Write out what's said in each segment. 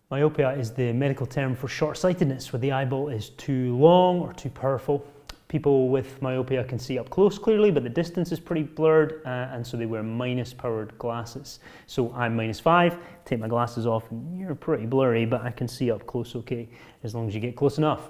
Myopia is the medical term for short-sightedness, where the eyeball is too long or too powerful. People with myopia can see up close clearly, but the distance is pretty blurred, and so they wear minus-powered glasses. So I'm -5, take my glasses off, and you're pretty blurry, but I can see up close okay, as long as you get close enough.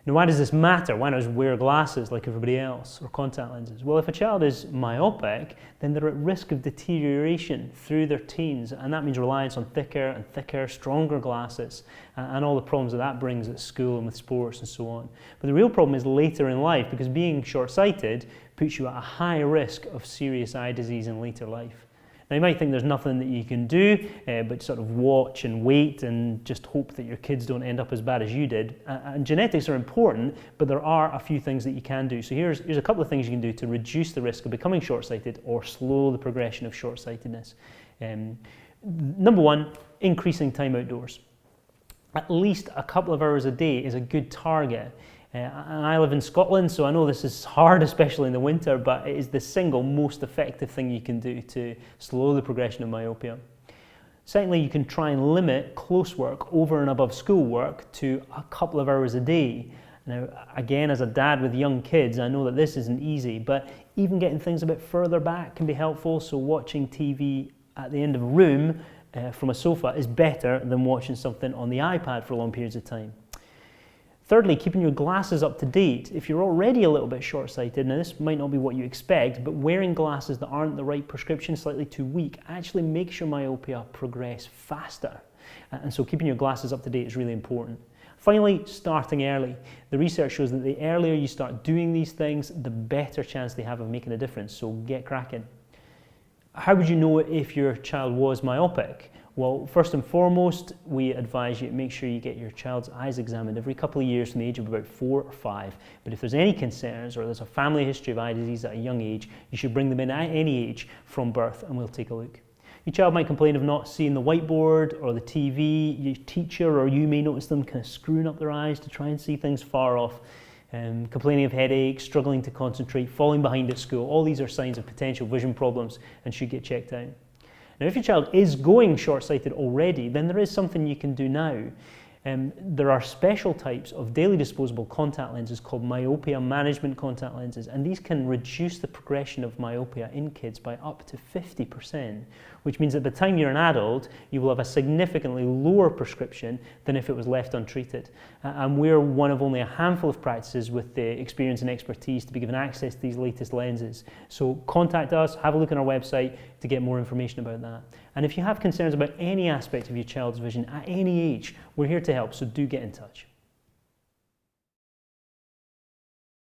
Now, why does this matter? Why not just wear glasses like everybody else, or contact lenses? Well, if a child is myopic, then they're at risk of deterioration through their teens, and that means reliance on thicker and thicker, stronger glasses, and all the problems that brings at school and with sports and so on. But the real problem is later in life, because being short-sighted puts you at a high risk of serious eye disease in later life. Now, you might think there's nothing that you can do, but sort of watch and wait and just hope that your kids don't end up as bad as you did. And genetics are important, but there are a few things that you can do. So here's a couple of things you can do to reduce the risk of becoming short-sighted or slow the progression of short-sightedness. Number one, increasing time outdoors. At least a couple of hours a day is a good target. And I live in Scotland, so I know this is hard, especially in the winter, but it is the single most effective thing you can do to slow the progression of myopia. Secondly, you can try and limit close work over and above schoolwork to a couple of hours a day. Now, again, as a dad with young kids, I know that this isn't easy, but even getting things a bit further back can be helpful. So watching TV at the end of a room from a sofa is better than watching something on the iPad for long periods of time. Thirdly, keeping your glasses up to date. If you're already a little bit short-sighted, now this might not be what you expect, but wearing glasses that aren't the right prescription, slightly too weak, actually makes your myopia progress faster. And so keeping your glasses up to date is really important. Finally, starting early. The research shows that the earlier you start doing these things, the better chance they have of making a difference, so get cracking. How would you know if your child was myopic? Well, first and foremost, we advise you to make sure you get your child's eyes examined every couple of years from the age of about 4 or 5. But if there's any concerns or there's a family history of eye disease at a young age, you should bring them in at any age from birth and we'll take a look. Your child might complain of not seeing the whiteboard or the TV. Your teacher or you may notice them kind of screwing up their eyes to try and see things far off. Complaining of headaches, struggling to concentrate, falling behind at school. All these are signs of potential vision problems and should get checked out. Now, if your child is going short-sighted already, then there is something you can do now. There are special types of daily disposable contact lenses called Myopia Management contact lenses, and these can reduce the progression of myopia in kids by up to 50%, which means that by the time you're an adult, you will have a significantly lower prescription than if it was left untreated. And we're one of only a handful of practices with the experience and expertise to be given access to these latest lenses. So contact us, have a look on our website to get more information about that. And if you have concerns about any aspect of your child's vision at any age, we're here to help, so do get in touch.